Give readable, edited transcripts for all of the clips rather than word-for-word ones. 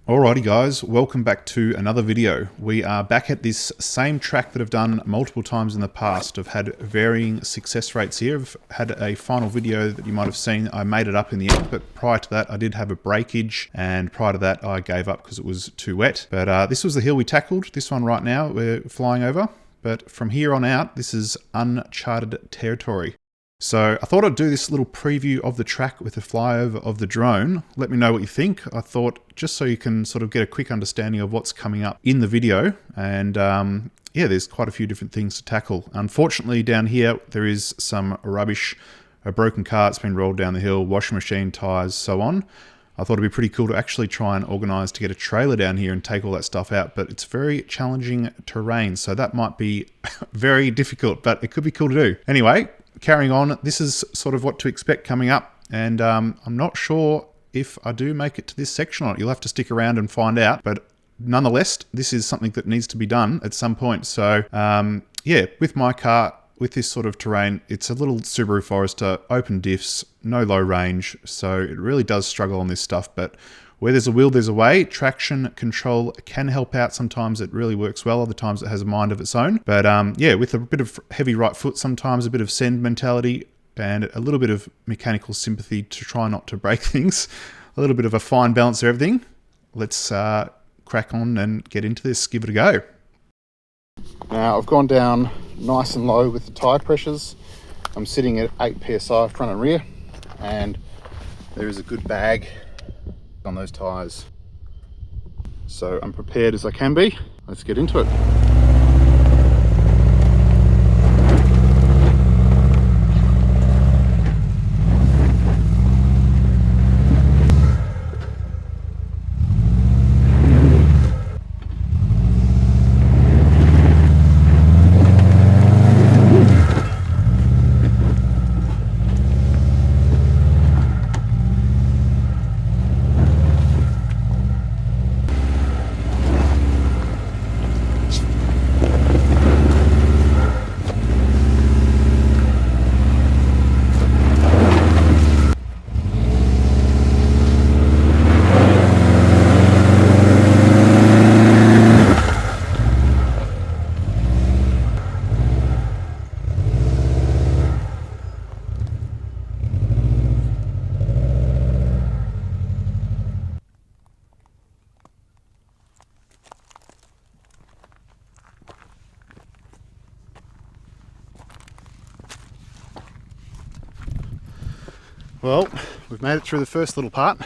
Alrighty guys, welcome back to another video. We are back at this same track that I've done multiple times in the past. I've had varying success rates here. I've had a final video that you might have seen. I made it up in the end, but prior to that I did have a breakage, and prior to that I gave up because it was too wet. But this was the hill we tackled. This one right now we're flying over. But from here on out, this is uncharted territory. So I thought I'd do this little preview of the track with a flyover of the drone. Let me know what you think. I thought just so you can sort of get a quick understanding of what's coming up in the video. And yeah, there's quite a few different things to tackle. Unfortunately down here, there is some rubbish, a broken car that's been rolled down the hill, washing machine, tires, so on. I thought it'd be pretty cool to actually try and organize to get a trailer down here and take all that stuff out, but it's very challenging terrain. So that might be very difficult, but it could be cool to do. Anyway, carrying on, this is sort of what to expect coming up, and I'm not sure if I do make it to this section or not. You'll have to stick around and find out, but nonetheless, this is something that needs to be done at some point. So yeah, with my car, with this sort of terrain, it's a little Subaru Forester, open diffs, no low range, so it really does struggle on this stuff, but where there's a will, there's a way. Traction control can help out. Sometimes it really works well. Other times it has a mind of its own. But yeah, with a bit of heavy right foot, sometimes a bit of send mentality and a little bit of mechanical sympathy to try not to break things, a little bit of a fine balance of everything. Let's crack on and get into this, give it a go. Now I've gone down nice and low with the tire pressures. I'm sitting at 8 PSI front and rear, and there is a good bag on those tires, so I'm prepared as I can be. Let's get into it. Well, we've made it through the first little part.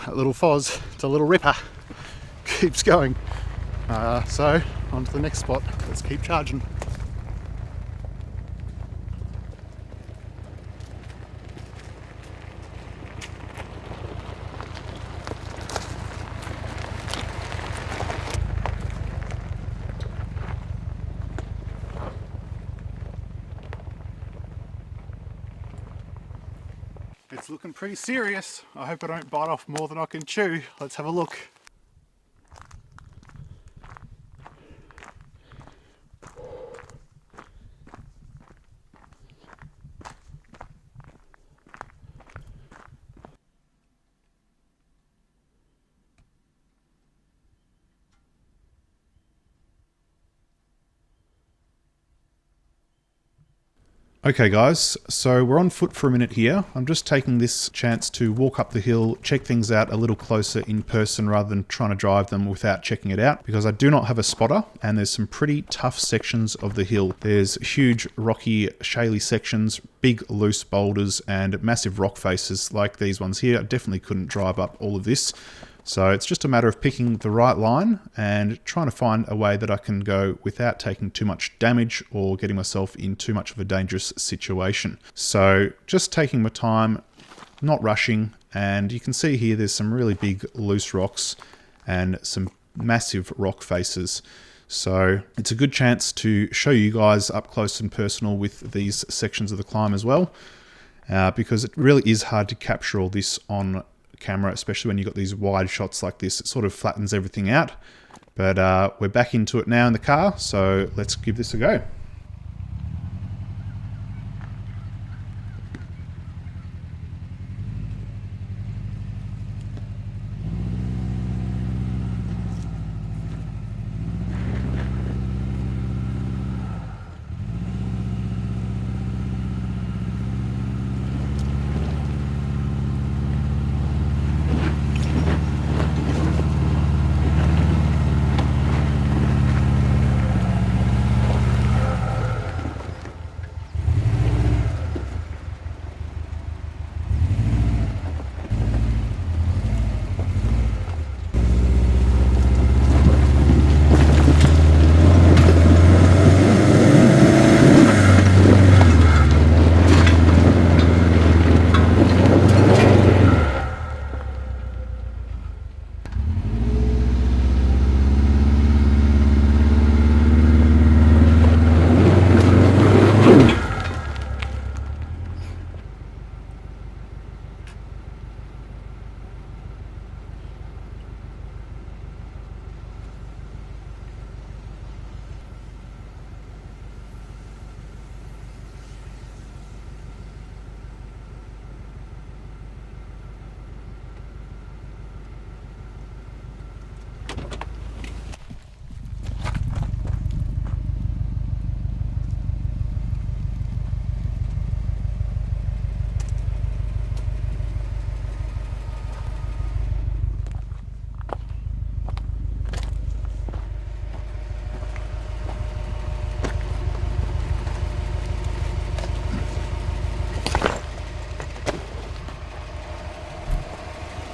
That little Foz, it's a little ripper, keeps going. So, on to the next spot. Let's keep charging. It's looking pretty serious. I hope I don't bite off more than I can chew. Let's have a look. Okay guys, so we're on foot for a minute here. I'm just taking this chance to walk up the hill, check things out a little closer in person rather than trying to drive them without checking it out, because I do not have a spotter and there's some pretty tough sections of the hill. There's huge rocky, shaly sections, big loose boulders and massive rock faces like these ones here. I definitely couldn't drive up all of this. So it's just a matter of picking the right line and trying to find a way that I can go without taking too much damage or getting myself in too much of a dangerous situation. So just taking my time, not rushing, and you can see here there's some really big loose rocks and some massive rock faces. So it's a good chance to show you guys up close and personal with these sections of the climb as well, because it really is hard to capture all this on camera, especially when you've got these wide shots like this. It sort of flattens everything out. But we're back into it now in the car, so let's give this a go.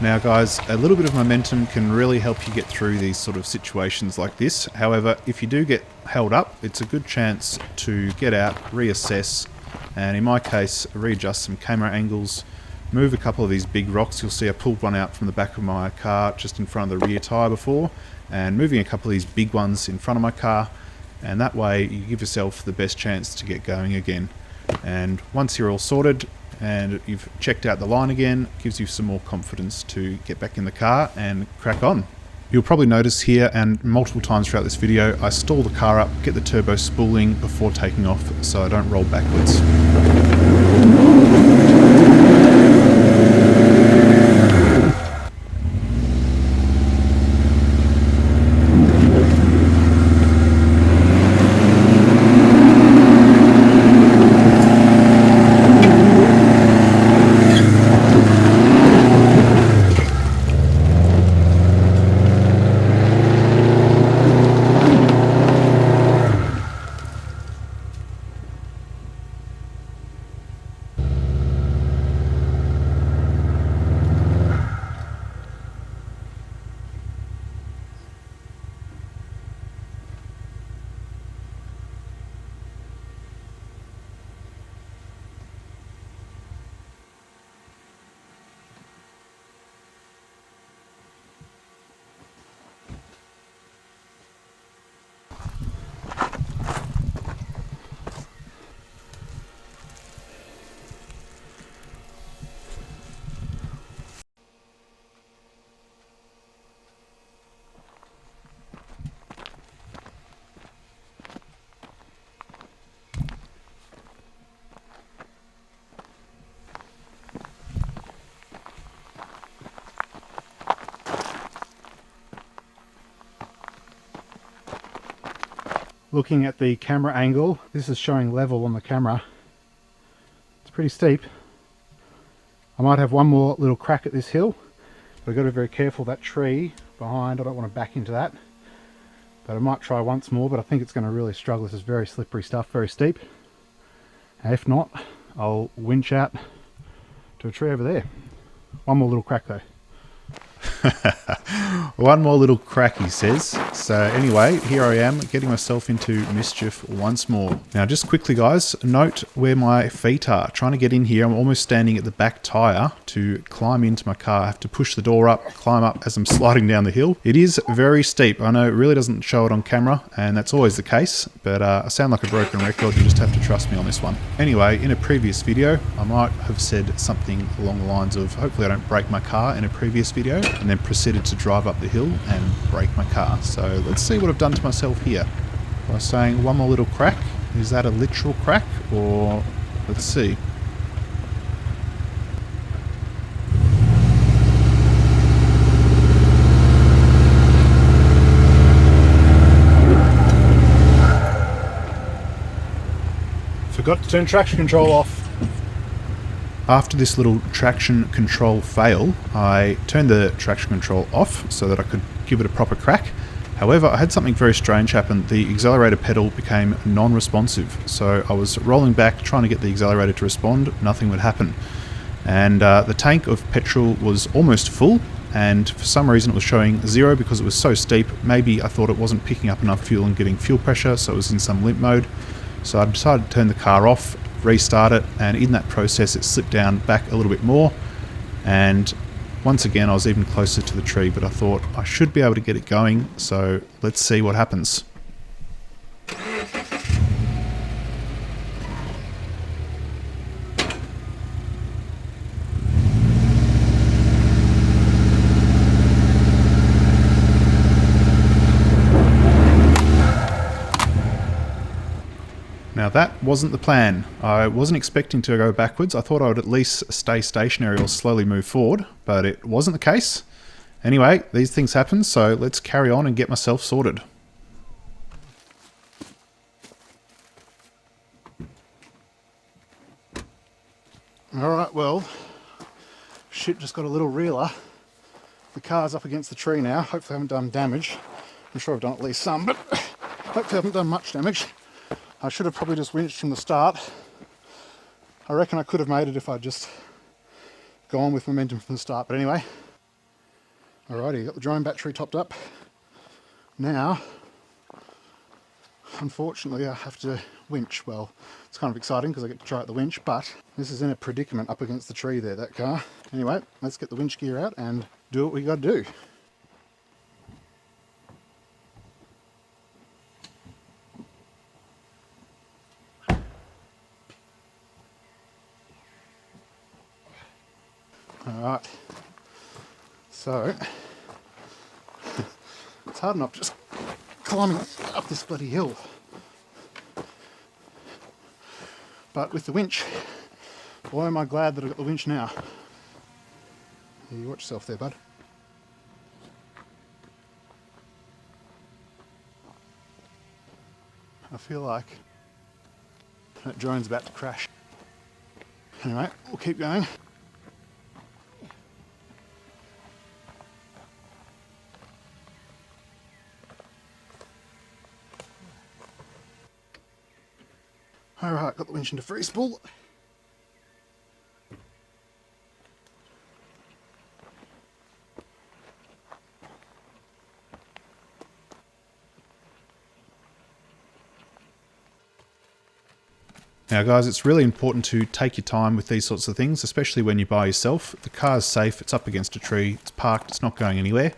Now guys, a little bit of momentum can really help you get through these sort of situations like this. However, if you do get held up, it's a good chance to get out, reassess, and in my case, readjust some camera angles, move a couple of these big rocks. You'll see I pulled one out from the back of my car just in front of the rear tyre before, and moving a couple of these big ones in front of my car, and that way you give yourself the best chance to get going again. And once you're all sorted, and you've checked out the line again, gives you some more confidence to get back in the car and crack on. You'll probably notice here, and multiple times throughout this video, I stall the car up, get the turbo spooling before taking off so I don't roll backwards. Looking at the camera angle, this is showing level on the camera. It's pretty steep. I might have one more little crack at this hill, but I've got to be very careful. That tree behind, I don't want to back into that. But I might try once more, but I think it's going to really struggle. This is very slippery stuff, very steep. And if not, I'll winch out to a tree over there. One more little crack though. One more little crack, he says. So anyway, here I am getting myself into mischief once more. Now just quickly guys, note where my feet are. Trying to get in here, I'm almost standing at the back tyre to climb into my car. I have to push the door up, climb up as I'm sliding down the hill. It is very steep. I know it really doesn't show it on camera, and that's always the case, but I sound like a broken record. You just have to trust me on this one. Anyway, in a previous video, I might have said something along the lines of, hopefully I don't break my car in a previous video, and then proceeded to drive up the hill and break my car. So let's see what I've done to myself here. By saying one more little crack, is that a literal crack, or let's see. Forgot to turn traction control off. After this little traction control fail, I turned the traction control off so that I could give it a proper crack. However, I had something very strange happen. The accelerator pedal became non-responsive. So I was rolling back, trying to get the accelerator to respond, nothing would happen. And the tank of petrol was almost full, and for some reason it was showing 0 because it was so steep. Maybe I thought it wasn't picking up enough fuel and getting fuel pressure, so it was in some limp mode. So I decided to turn the car off, restart it, and in that process it slipped down back a little bit more, and once again I was even closer to the tree, but I thought I should be able to get it going, so let's see what happens. Now that wasn't the plan. I wasn't expecting to go backwards. I thought I would at least stay stationary or slowly move forward, but it wasn't the case. Anyway, these things happen, so let's carry on and get myself sorted. Alright, well, shit just got a little reeler. The car's up against the tree now. Hopefully I haven't done damage. I'm sure I've done at least some, but hopefully I haven't done much damage. I should have probably just winched from the start. I reckon I could have made it if I'd just gone with momentum from the start, but anyway. Alrighty, got the drone battery topped up. Now, unfortunately, I have to winch. Well, it's kind of exciting because I get to try out the winch, but this is in a predicament up against the tree there, that car. Anyway, let's get the winch gear out and do what we got to do. Alright, so it's hard enough just climbing up this bloody hill. But with the winch, boy am I glad that I've got the winch now. You watch yourself there, bud. I feel like that drone's about to crash. Anyway, we'll keep going. Alright, got the winch into free spool. Now guys, it's really important to take your time with these sorts of things, especially when you're by yourself. The car's safe, it's up against a tree, it's parked, it's not going anywhere.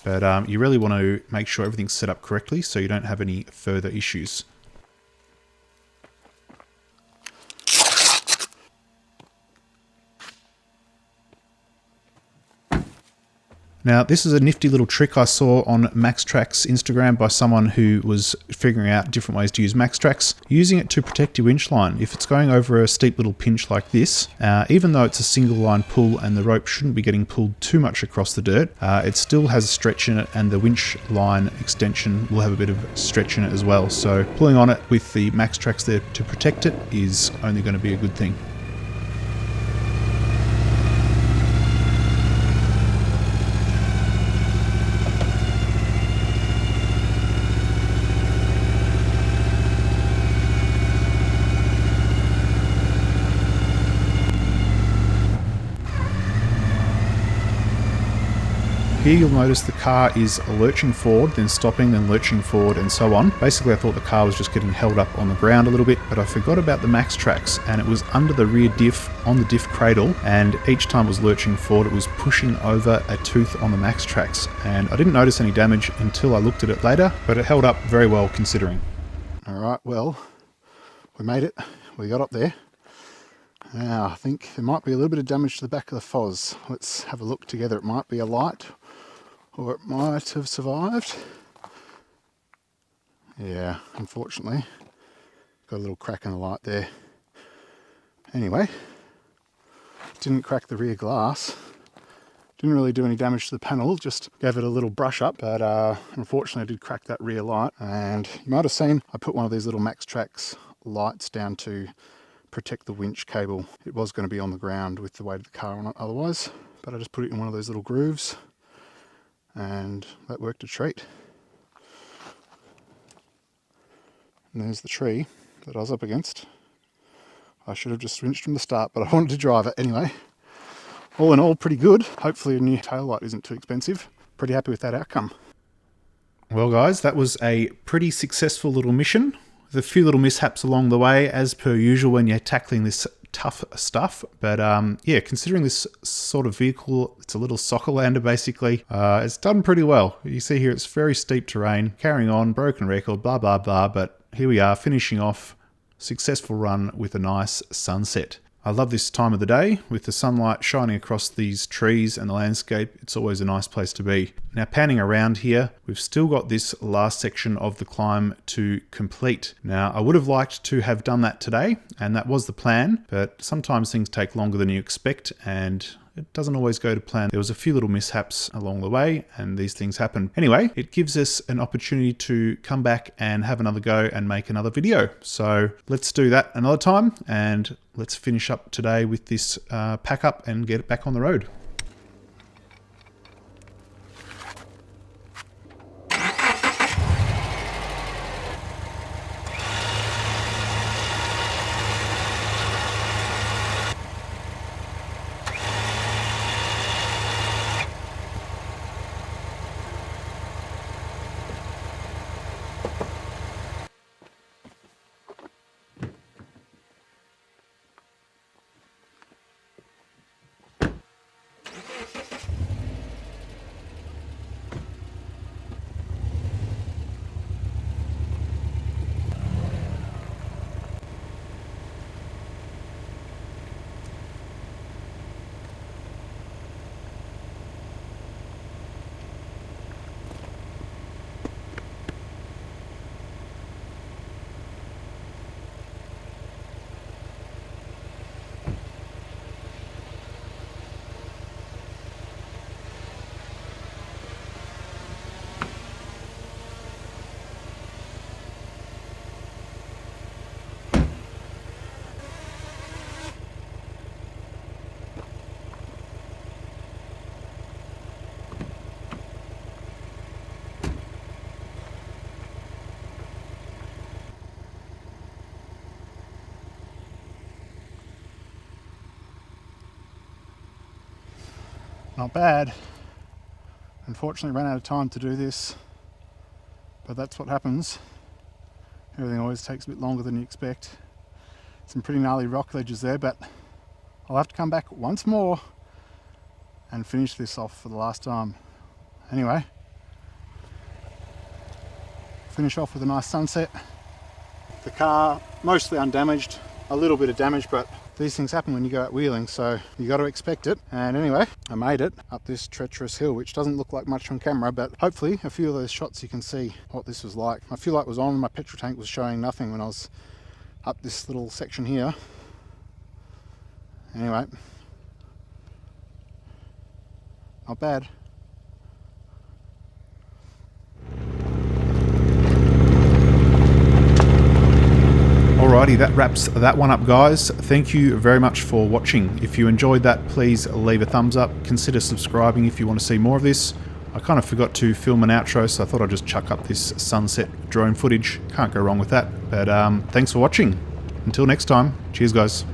But you really want to make sure everything's set up correctly so you don't have any further issues. Now, this is a nifty little trick I saw on MaxTrax's Instagram by someone who was figuring out different ways to use MaxTrax, using it to protect your winch line. If it's going over a steep little pinch like this, even though it's a single line pull and the rope shouldn't be getting pulled too much across the dirt, it still has a stretch in it, and the winch line extension will have a bit of stretch in it as well. So pulling on it with the MaxTrax there to protect it is only going to be a good thing. Here you'll notice the car is lurching forward, then stopping, then lurching forward, and so on. Basically, I thought the car was just getting held up on the ground a little bit, but I forgot about the MaxTrax, and it was under the rear diff on the diff cradle, and each time it was lurching forward, it was pushing over a tooth on the MaxTrax, and I didn't notice any damage until I looked at it later, but it held up very well considering. Alright, well, we made it. We got up there. Now, I think there might be a little bit of damage to the back of the FOS. Let's have a look together. It might be a light, or it might have survived. Yeah, unfortunately, got a little crack in the light there. Anyway, didn't crack the rear glass. Didn't really do any damage to the panel, just gave it a little brush up, but unfortunately I did crack that rear light. And you might have seen I put one of these little MaxTrax lights down to protect the winch cable. It was going to be on the ground with the weight of the car on it otherwise, but I just put it in one of those little grooves, and that worked a treat. And there's the tree that I was up against. I should have just winched from the start, but I wanted to drive it anyway. All in all, pretty good. Hopefully a new taillight isn't too expensive. Pretty happy with that outcome. Well guys, that was a pretty successful little mission, with a few little mishaps along the way, as per usual when you're tackling this tough stuff. But yeah, considering this sort of vehicle, it's a little soccer lander basically, it's done pretty well. You see here it's very steep terrain, carrying on, broken record, blah blah blah, but here we are finishing off successful run with a nice sunset. I love this time of the day with the sunlight shining across these trees and the landscape. It's always a nice place to be. Now panning around here, we've still got this last section of the climb to complete. Now I would have liked to have done that today, and that was the plan, but sometimes things take longer than you expect and it doesn't always go to plan. There was a few little mishaps along the way and these things happen. Anyway, it gives us an opportunity to come back and have another go and make another video. So let's do that another time, and let's finish up today with this pack up and get it back on the road. Not bad. Unfortunately ran out of time to do this, but that's what happens. Everything always takes a bit longer than you expect. Some pretty gnarly rock ledges there, but I'll have to come back once more and finish this off for the last time. Anyway, finish off with a nice sunset. The car mostly undamaged, a little bit of damage, but these things happen when you go out wheeling, so you got to expect it. And anyway, I made it up this treacherous hill, which doesn't look like much on camera, but hopefully a few of those shots you can see what this was like. My fuel light was on, my petrol tank was showing nothing when I was up this little section here. Anyway, not bad. Alrighty, that wraps that one up, guys. Thank you very much for watching. If you enjoyed that, please leave a thumbs up. Consider subscribing if you want to see more of this. I kind of forgot to film an outro, so I thought I'd just chuck up this sunset drone footage. Can't go wrong with that. But thanks for watching. Until next time, cheers guys.